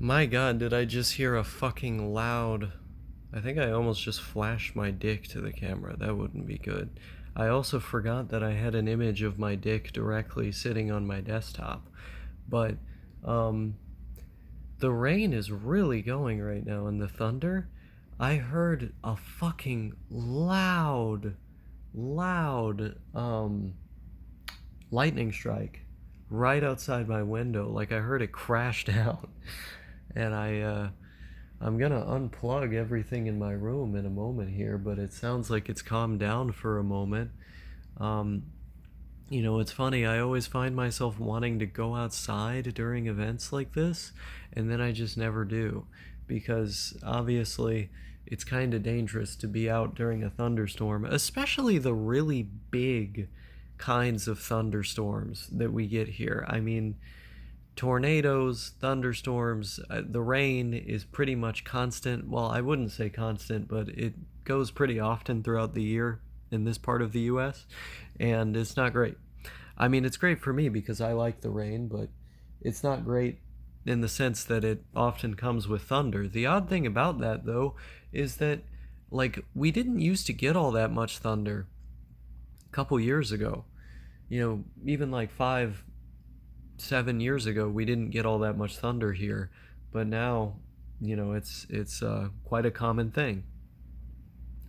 My god, did I just hear a fucking loud... I think I almost just flashed my dick to the camera. That wouldn't be good. I also forgot that I had an image of my dick directly sitting on my desktop. But, the rain is really going right now, and the thunder... I heard a fucking loud, lightning strike right outside my window. Like, I heard it crash down. And I'm gonna unplug everything in my room in a moment here, but it sounds like it's calmed down for a moment. Um, it's funny, I always find myself wanting to go outside during events like this, and then I just never do. Because obviously, it's kind of dangerous to be out during a thunderstorm, especially the really big kinds of thunderstorms that we get here. I mean, tornadoes, thunderstorms, the rain is pretty much constant. Well, I wouldn't say constant, but it goes pretty often throughout the year in this part of the US, and it's not great. I mean, it's great for me because I like the rain, but it's not great in the sense that it often comes with thunder. The odd thing about that, though, is that, like, we didn't used to get all that much thunder a couple years ago. Even like 5, 7 years ago, we didn't get all that much thunder here, but now, it's quite a common thing.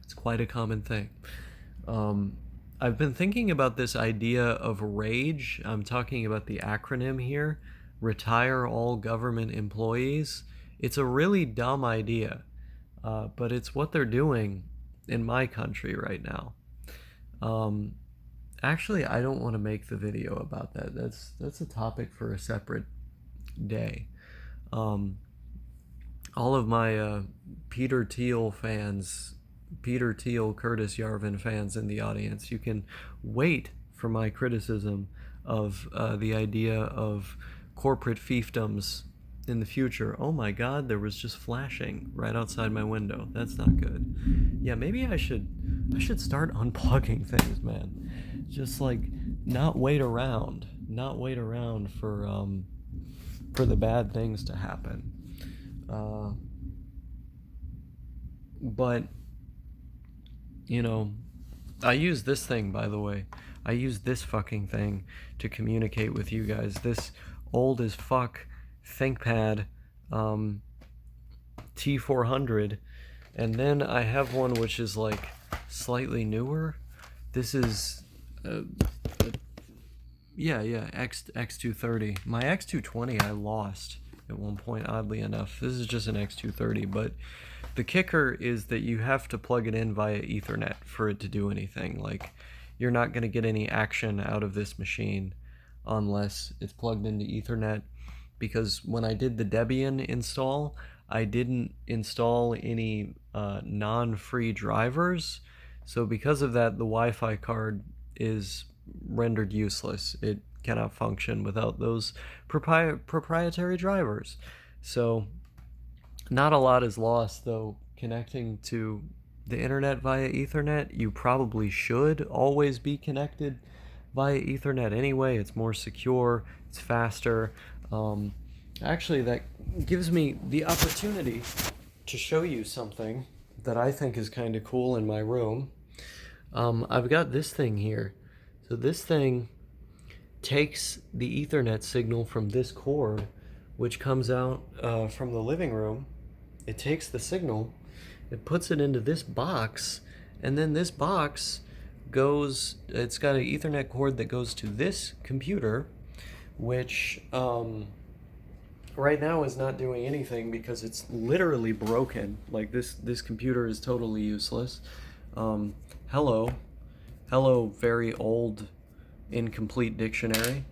It's quite a common thing. I've been thinking about this idea of RAGE. I'm talking about the acronym here, Retire All Government Employees. It's a really dumb idea, but it's what they're doing in my country right now. Actually, I don't want to make the video about that. That's a topic for a separate day. All of my Peter Thiel fans, Peter Thiel, Curtis Yarvin fans in the audience, you can wait for my criticism of the idea of corporate fiefdoms in the future. Oh my god, there was just flashing right outside my window. That's not good. Yeah, maybe I should start unplugging things, man. Just like not wait around for the bad things to happen. But I use this thing, by the way. I use this fucking thing to communicate with you guys. This old as fuck ThinkPad T400, and then I have one which is like slightly newer. This is X230. My X220 I lost at one point, oddly enough. This is just an X230, but the kicker is that you have to plug it in via Ethernet for it to do anything. Like, you're not going to get any action out of this machine unless it's plugged into Ethernet, because when I did the Debian install, I didn't install any non-free drivers, so because of that, the Wi-Fi card is rendered useless. It cannot function without those proprietary drivers. So not a lot is lost, though. Connecting to the internet via Ethernet, you probably should always be connected via Ethernet anyway. It's more secure, it's faster. Actually, that gives me the opportunity to show you something that I think is kind of cool in my room. I've got this thing here. So this thing takes the Ethernet signal from this cord, which comes out from the living room. It takes the signal, it puts it into this box, and then this box goes, it's got an Ethernet cord that goes to this computer, which right now is not doing anything because it's literally broken. Like, this computer is totally useless. Hello, very old, incomplete dictionary.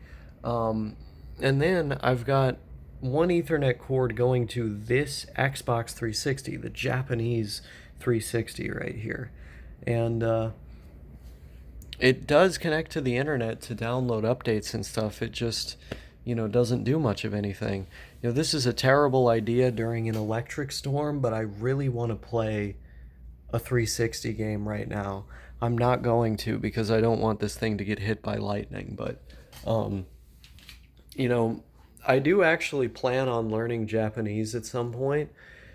And then I've got one Ethernet cord going to this Xbox 360, the Japanese 360 right here. And it does connect to the internet to download updates and stuff. It just, doesn't do much of anything. This is a terrible idea during an electric storm, but I really want to play a 360 game right now. I'm not going to, because I don't want this thing to get hit by lightning, but I do actually plan on learning Japanese at some point,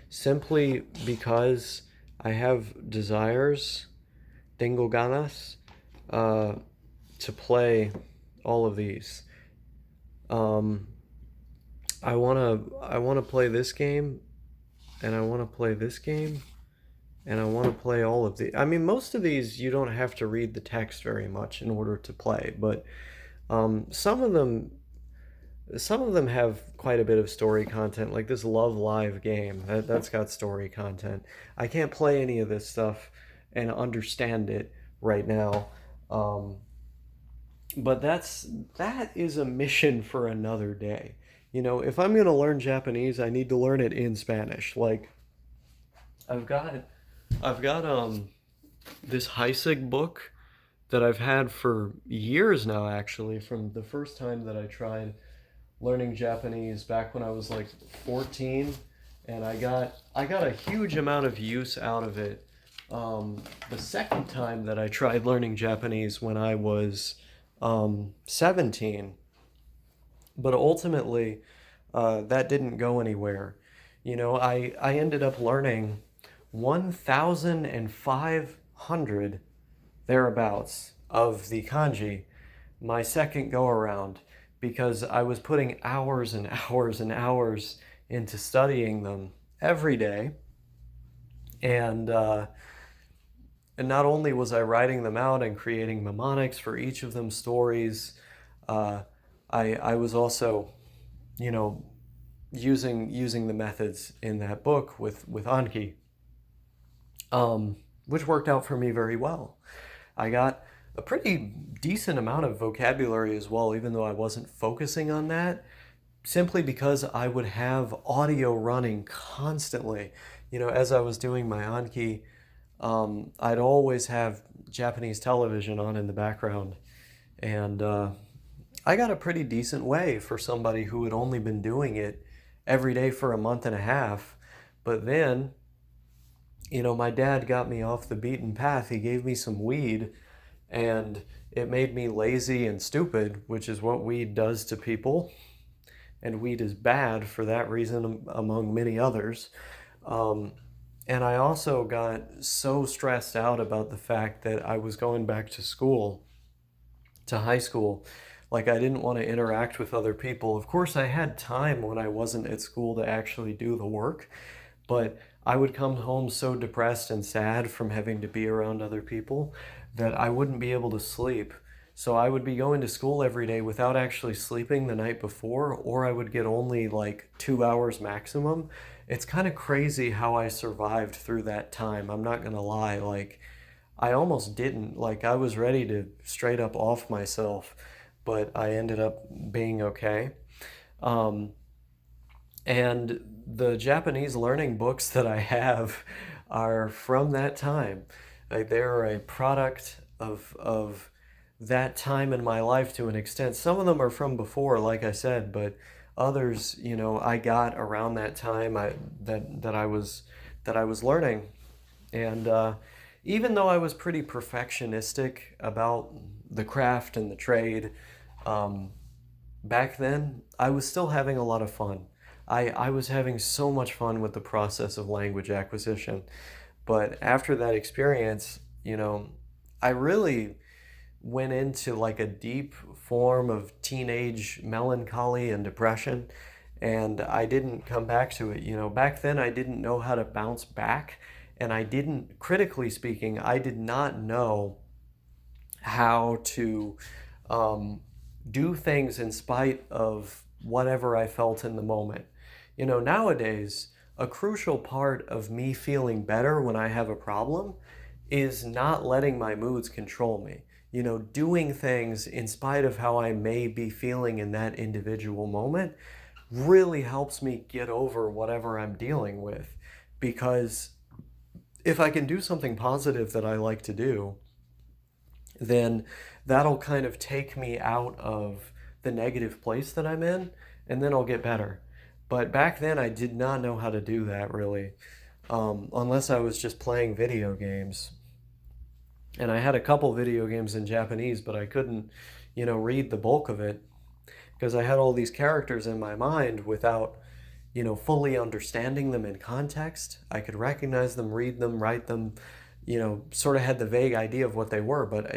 simply because I have desires, tengo ganas, uh, to play all of these. Um, I wanna play this game, and I wanna play this game, and I wanna play all of the. I mean, most of these you don't have to read the text very much in order to play, but some of them have quite a bit of story content, like this Love Live game. That's got story content. I can't play any of this stuff and understand it right now. Um, but that is a mission for another day. You know, if I'm going to learn Japanese, I need to learn it in Spanish. Like I've got I've got this Heisig book that I've had for years now, actually, from the first time that I tried learning Japanese back when I was like 14, and I got a huge amount of use out of it. The second time that I tried learning Japanese when I was 17, but ultimately that didn't go anywhere. You know, I ended up learning 1,500 thereabouts of the kanji my second go around, because I was putting hours and hours and hours into studying them every day. And not only was I writing them out and creating mnemonics for each of them, stories, uh, I was also, you know, using the methods in that book with Anki, which worked out for me very well. I got a pretty decent amount of vocabulary as well, even though I wasn't focusing on that, simply because I would have audio running constantly. You know, as I was doing my Anki, I'd always have Japanese television on in the background. And I got a pretty decent way for somebody who had only been doing it every day for a month and a half. But then, you know, my dad got me off the beaten path. He gave me some weed, and it made me lazy and stupid, which is what weed does to people. And weed is bad for that reason, among many others. Um, and I also got so stressed out about the fact that I was going back to school, to high school. Like, I didn't want to interact with other people. Of course, I had time when I wasn't at school to actually do the work, but I would come home so depressed and sad from having to be around other people that I wouldn't be able to sleep. So I would be going to school every day without actually sleeping the night before, or I would get only like 2 hours maximum. It's kind of crazy how I survived through that time. I'm not gonna lie. Like, I almost didn't. Like, I was ready to straight up off myself, but I ended up being okay. Um, and the Japanese learning books that I have are from that time. Like, they're a product of that time in my life to an extent. Some of them are from before, like I said, but others, you know, I got around that time that I was learning. And even though I was pretty perfectionistic about the craft and the trade, um, back then I was still having a lot of fun. I was having so much fun with the process of language acquisition. But after that experience, you know, I really went into like a deep form of teenage melancholy and depression, and I didn't come back to it. You know, back then I didn't know how to bounce back, and I didn't, critically speaking, I did not know how to do things in spite of whatever I felt in the moment. You know, nowadays, a crucial part of me feeling better when I have a problem is not letting my moods control me. You know, doing things in spite of how I may be feeling in that individual moment really helps me get over whatever I'm dealing with. Because if I can do something positive that I like to do, then that'll kind of take me out of the negative place that I'm in, and then I'll get better. But back then, I did not know how to do that really, unless I was just playing video games. And I had a couple video games in Japanese, but I couldn't, you know, read the bulk of it. because I had all these characters in my mind without, fully understanding them in context. I could recognize them, read them, write them, sort of had the vague idea of what they were, but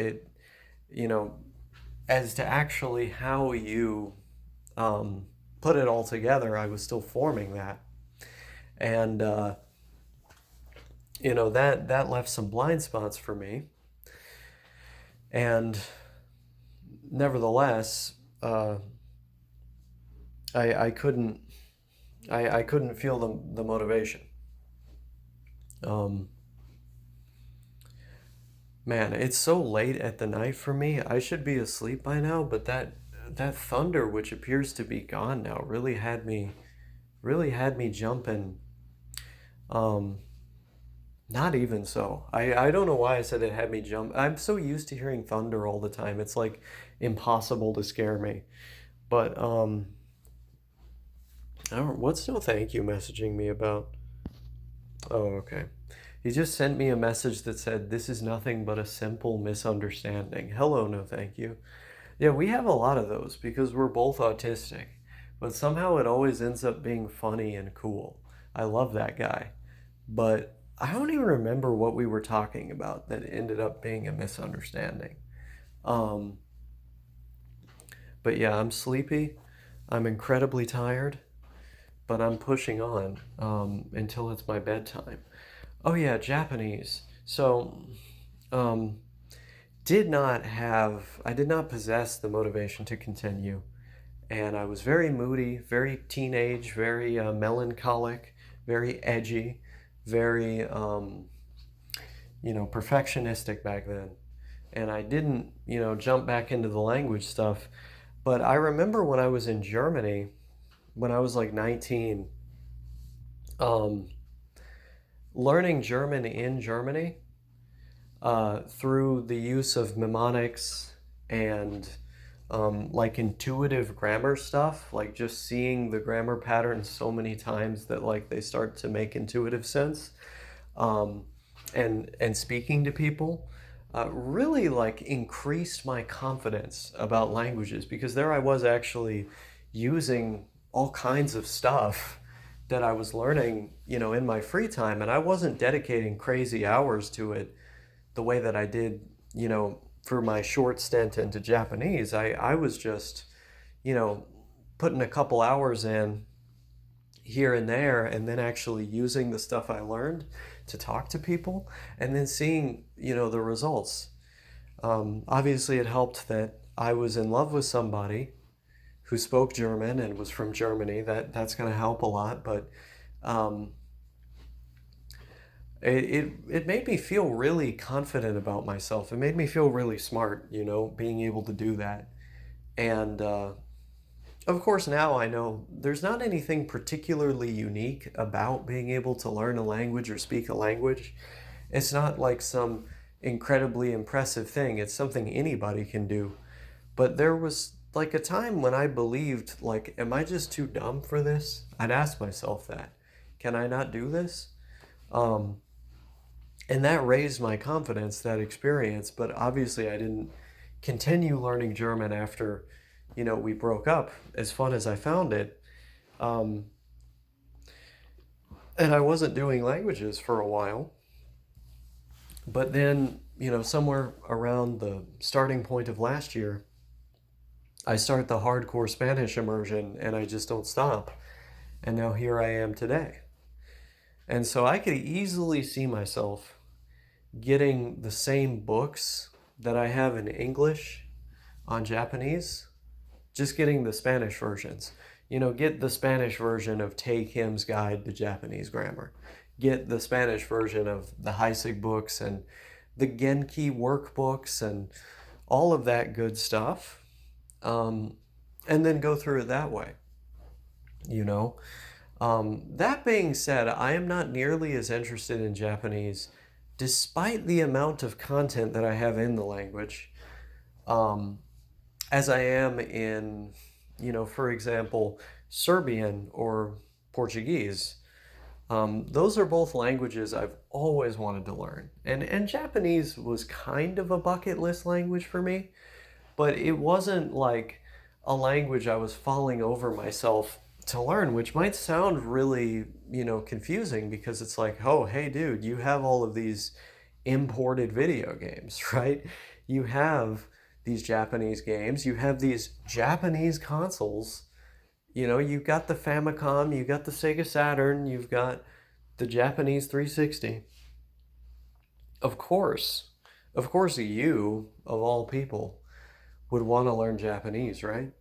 you know, as to actually how you put it all together, I was still forming that. And, that left some blind spots for me. And nevertheless, I couldn't I couldn't feel the motivation. Um, Man, it's so late at the night for me. I should be asleep by now, but that thunder, which appears to be gone now, really had me jumping. Um, Not even so. I don't know why I said it had me jump. I'm so used to hearing thunder all the time. It's like impossible to scare me. But what's no thank you messaging me about? Oh, okay. He just sent me a message that said, "This is nothing but a simple misunderstanding. Hello, no thank you." Yeah, we have a lot of those because we're both autistic, but somehow it always ends up being funny and cool. I love that guy. But I don't even remember what we were talking about that ended up being a misunderstanding. Um, but yeah, I'm sleepy. I'm incredibly tired, but I'm pushing on until it's my bedtime. Oh yeah, Japanese. So, um, I did not possess the motivation to continue. And I was very moody, very teenage, very melancholic, very edgy, very, perfectionistic back then. And I didn't, jump back into the language stuff. But I remember when I was in Germany, when I was like 19, um, learning German in Germany through the use of mnemonics and like intuitive grammar stuff, like just seeing the grammar patterns so many times that like they start to make intuitive sense, um, and speaking to people really like increased my confidence about languages because there I was actually using all kinds of stuff that I was learning, in my free time, and I wasn't dedicating crazy hours to it the way that I did, for my short stint into Japanese. I was just, you know, putting a couple hours in here and there and then actually using the stuff I learned to talk to people and then seeing, the results. Obviously, it helped that I was in love with somebody who spoke German and was from Germany. That's going to help a lot, but um, it made me feel really confident about myself. It made me feel really smart, being able to do that. And of course, now I know there's not anything particularly unique about being able to learn a language or speak a language. It's not like some incredibly impressive thing, it's something anybody can do. But there was like a time when I believed, like, am I just too dumb for this? I'd ask myself that. Can I not do this? Um, and that raised my confidence, that experience. But obviously, I didn't continue learning German after, we broke up, as fun as I found it. Um, and I wasn't doing languages for a while. But then, somewhere around the starting point of last year, I start the hardcore Spanish immersion and I just don't stop. And now here I am today. And so I could easily see myself getting the same books that I have in English on Japanese, just getting the Spanish versions. Get the Spanish version of Tay Kim's Guide to Japanese Grammar. Get the Spanish version of the Heisig books and the Genki workbooks and all of that good stuff. And then go through it that way, you know? That being said, I am not nearly as interested in Japanese, despite the amount of content that I have in the language, um, as I am in, for example, Serbian or Portuguese. Those are both languages I've always wanted to learn. And Japanese was kind of a bucket list language for me, but it wasn't like a language I was falling over myself to learn, which might sound really, confusing because it's like, oh, hey, dude, you have all of these imported video games, right? You have these Japanese games, you have these Japanese consoles. You've got the Famicom, you've got the Sega Saturn, you've got the Japanese 360. Of course, of course, you, of all people, would want to learn Japanese, right?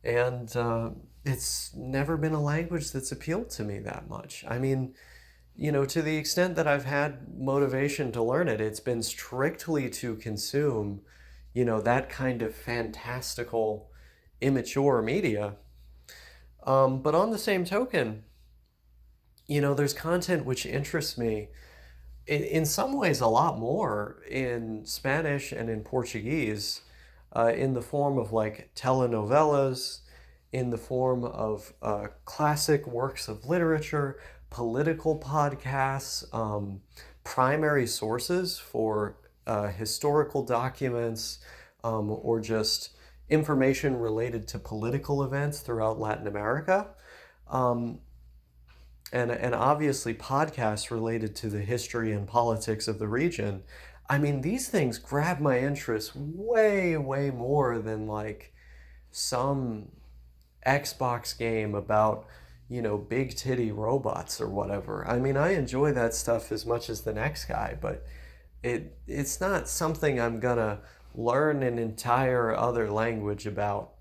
And it's never been a language that's appealed to me that much. I mean, to the extent that I've had motivation to learn it, it's been strictly to consume, that kind of fantastical, immature media. But on the same token, there's content which interests me in some ways a lot more in Spanish and in Portuguese, in the form of like telenovelas, in the form of classic works of literature, political podcasts, primary sources for historical documents, or just information related to political events throughout Latin America. Um, and obviously podcasts related to the history and politics of the region. I mean, these things grab my interest way, way more than like some Xbox game about, big titty robots or whatever. I mean, I enjoy that stuff as much as the next guy, but it's not something I'm gonna learn an entire other language about.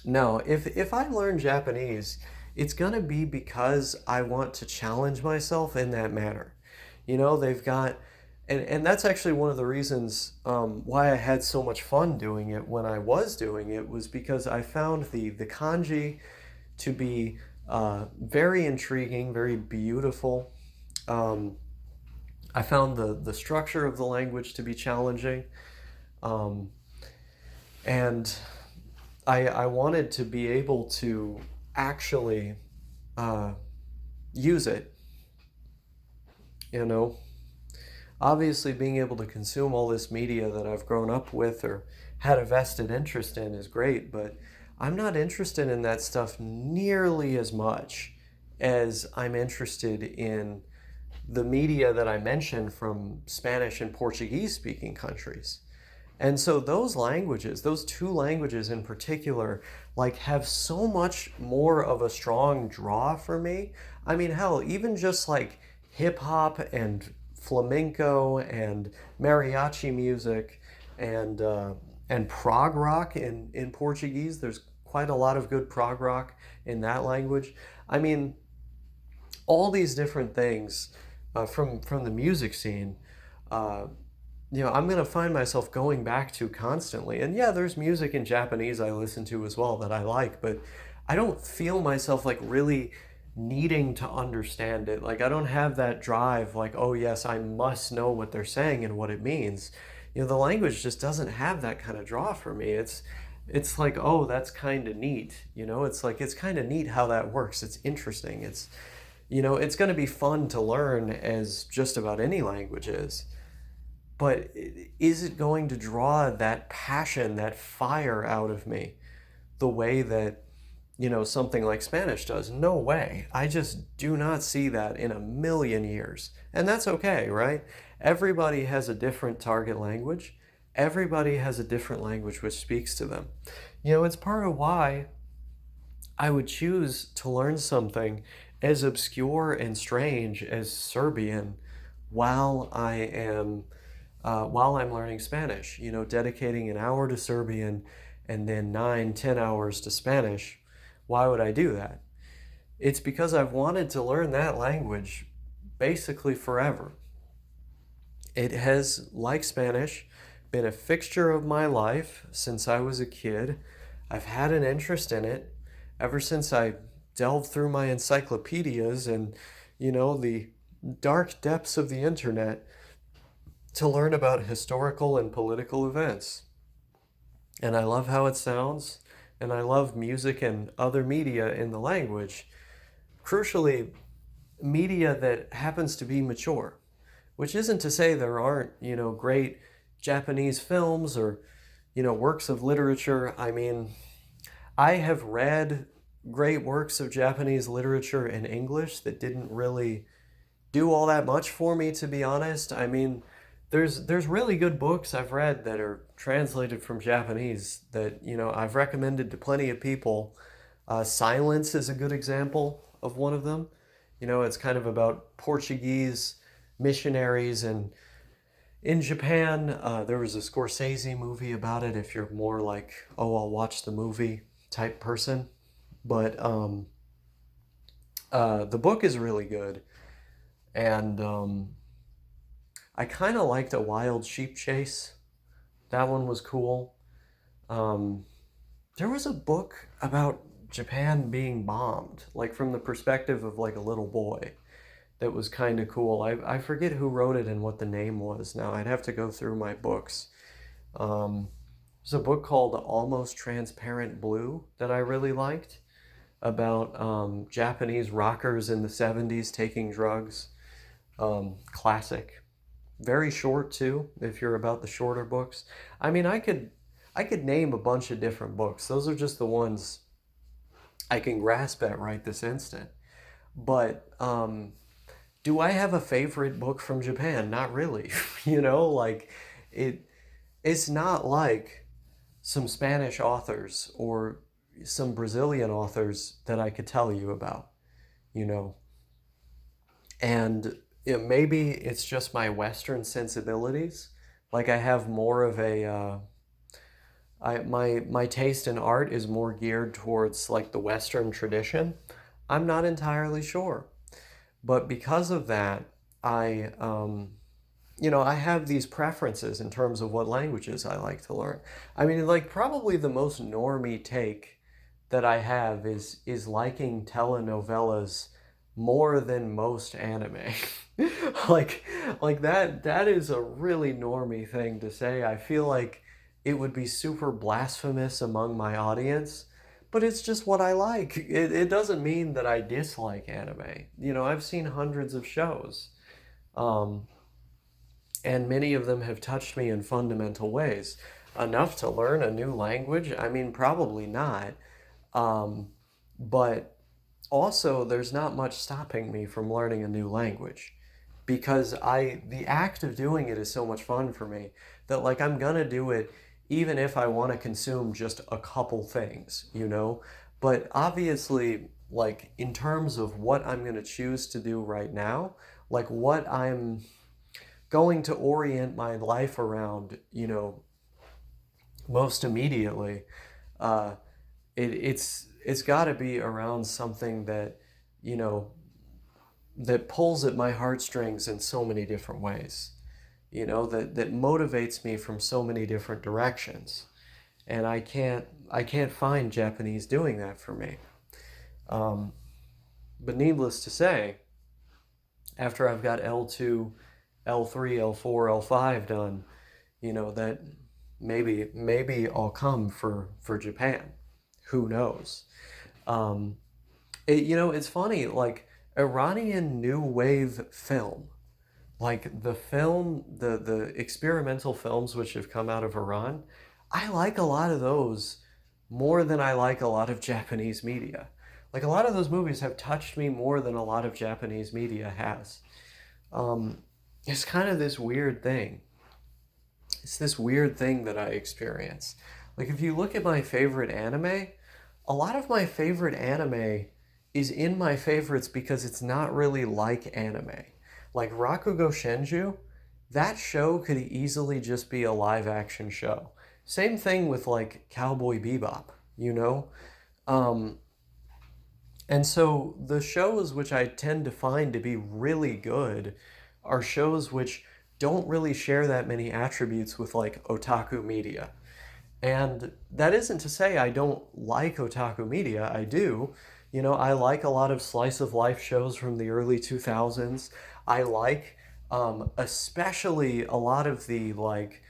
No, if I learn Japanese, it's gonna be because I want to challenge myself in that manner. They've got, and that's actually one of the reasons why I had so much fun doing it when I was doing it, was because I found the kanji to be very intriguing, very beautiful. Um, I found the structure of the language to be challenging. Um, and I wanted to be able to actually uh, use it, you know. Obviously, being able to consume all this media that I've grown up with or had a vested interest in is great, but I'm not interested in that stuff nearly as much as I'm interested in the media that I mentioned from Spanish and Portuguese speaking countries. And so those languages, those two languages in particular, like have so much more of a strong draw for me. I mean, hell, even just like hip hop and flamenco and mariachi music and prog rock in Portuguese. There's quite a lot of good prog rock in that language. I mean, all these different things from the music scene. Uh, I'm going to find myself going back to constantly. And yeah, there's music in Japanese I listen to as well that I like, but I don't feel myself like really needing to understand it. Like I don't have that drive like, oh yes, I must know what they're saying and what it means. The language just doesn't have that kind of draw for me. It's like, oh, that's kind of neat. It's like it's kind of neat how that works. It's interesting. It's going to be fun to learn as just about any language is. But is it going to draw that passion, that fire out of me the way that, something like Spanish does? No way. I just do not see that in a million years. And that's okay, right? Everybody has a different target language. Everybody has a different language which speaks to them. It's part of why I would choose to learn something as obscure and strange as Serbian while I'm learning Spanish. Dedicating an hour to Serbian and then 9, 10 hours to Spanish. Why would I do that? It's because I've wanted to learn that language basically forever. It has, like Spanish, been a fixture of my life since I was a kid. I've had an interest in it ever since I delved through my encyclopedias and, the dark depths of the internet to learn about historical and political events. And I love how it sounds, and I love music and other media in the language. Crucially, media that happens to be mature, which isn't to say there aren't, great Japanese films or, works of literature. I mean, I have read great works of Japanese literature in English that didn't really do all that much for me, to be honest. I mean, there's really good books I've read that are translated from Japanese that, I've recommended to plenty of people. Silence is a good example of one of them. It's kind of about Portuguese missionaries, and in Japan, there was a Scorsese movie about it if you're more like, oh, I'll watch the movie type person. But the book is really good. And I kind of liked A Wild Sheep Chase. That one was cool. Um, there was a book about Japan being bombed, like from the perspective of like a little boy. That was kind of cool. I forget who wrote it and what the name was now. I'd have to go through my books. Um, there's a book called Almost Transparent Blue that I really liked about Japanese rockers in the 70s taking drugs. Classic. Very short too, if you're about the shorter books. I mean, I could name a bunch of different books. Those are just the ones I can grasp at right this instant. But do I have a favorite book from Japan? Not really. Like it it's not like some Spanish authors or some Brazilian authors that I could tell you about, you know. And maybe it's just my Western sensibilities. Like I have more of a my taste in art is more geared towards like the Western tradition. I'm not entirely sure. But because of that, I have these preferences in terms of what languages I like to learn. I mean, like probably the most normie take that I have is liking telenovelas more than most anime. like that is a really normie thing to say. I feel like it would be super blasphemous among my audience, but it's just what I like. It doesn't mean that I dislike anime. I've seen hundreds of shows. Um, and many of them have touched me in fundamental ways. Enough to learn a new language? I mean, probably not. Um, but also, there's not much stopping me from learning a new language because the act of doing it is so much fun for me that like I'm gonna do it even if I want to consume just a couple things. But obviously, like in terms of what I'm gonna choose to do right now, like what I'm going to orient my life around, most immediately, uh, it's got to be around something that, you know, that pulls at my heartstrings in so many different ways, that motivates me from so many different directions. And I can't find Japanese doing that for me. Um, but needless to say, after I've got L2, L3, L4, L5 done, that maybe I'll come for Japan. Who knows? Um, it's funny, like Iranian new wave film, like the experimental films which have come out of Iran. I like a lot of those more than I like a lot of Japanese media. Like a lot of those movies have touched me more than a lot of Japanese media has. Um, it's kind of this weird thing. It's this weird thing that I experience. Like if you look at my favorite anime, a lot of my favorite anime is in my favorites because it's not really like anime. Like Rakugo Shenju, that show could easily just be a live action show. Same thing with like Cowboy Bebop, you know? Um, and so the shows which I tend to find to be really good are shows which don't really share that many attributes with like otaku media. And that isn't to say I don't like otaku media. I do. I like a lot of slice of life shows from the early 2000s. I like especially a lot of the like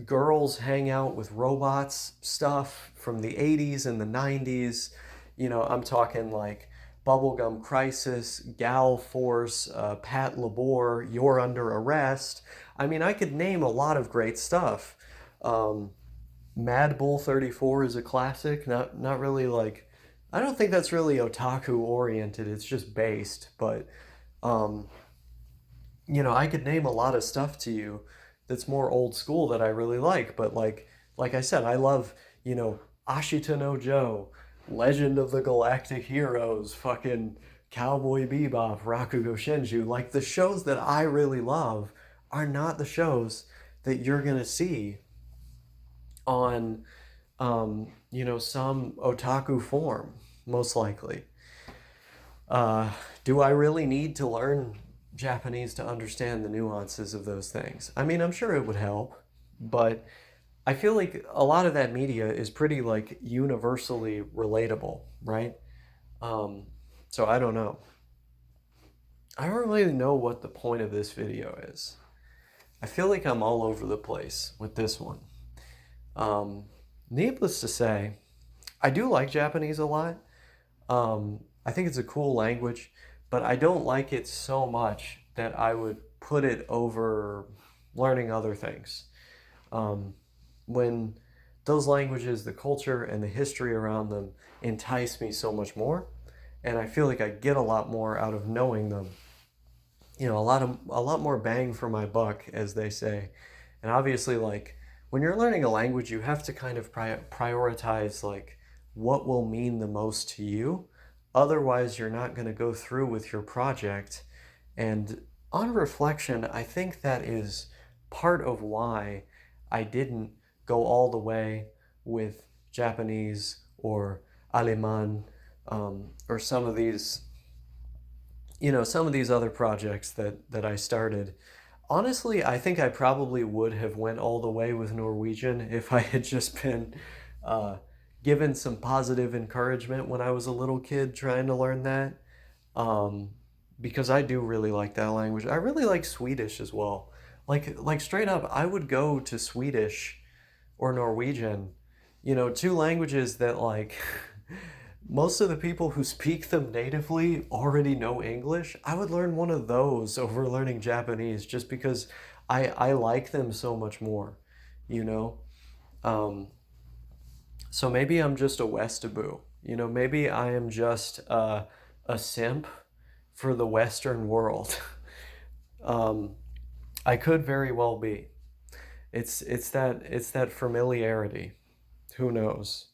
girls hang out with robots stuff from the 80s and the 90s. I'm talking like Bubblegum Crisis, Gal Force, Pat Labor, You're Under Arrest. I mean, I could name a lot of great stuff. Um, Mad Bull 34 is a classic. Not really like, I don't think that's really otaku oriented. It's just based, but um, I could name a lot of stuff to you that's more old school that I really like. But like I said, I love Ashita no Joe, Legend of the Galactic Heroes, fucking Cowboy Bebop, Rakugo Shinju. Like the shows that I really love are not the shows that you're gonna see on some otaku form, most likely. Do I really need to learn Japanese to understand the nuances of those things? I mean, I'm sure it would help, but I feel like a lot of that media is pretty like universally relatable, right? Um, so I don't know. I don't really know what the point of this video is. I feel like I'm all over the place with this one. Um, Needless to say, I do like Japanese a lot. I think it's a cool language, but I don't like it so much that I would put it over learning other things. Um, when those languages, the culture, and the history around them entice me so much more, and I feel like I get a lot more out of knowing them. A lot more bang for my buck, as they say. And obviously, like when you're learning a language, you have to kind of prioritize like what will mean the most to you. Otherwise, you're not going to go through with your project. And on reflection, I think that is part of why I didn't go all the way with Japanese or Aleman, or some of these other projects that I started. Honestly, I think I probably would have went all the way with Norwegian if I had just been uh, given some positive encouragement when I was a little kid trying to learn that. Um, because I do really like that language. I really like Swedish as well. Like straight up, I would go to Swedish or Norwegian, two languages that like most of the people who speak them natively already know English. I would learn one of those over learning Japanese just because I like them so much more, you know? Um, so maybe I'm just a Westaboo. Maybe I am just a simp for the Western world. um, I could very well be. It's that familiarity. Who knows?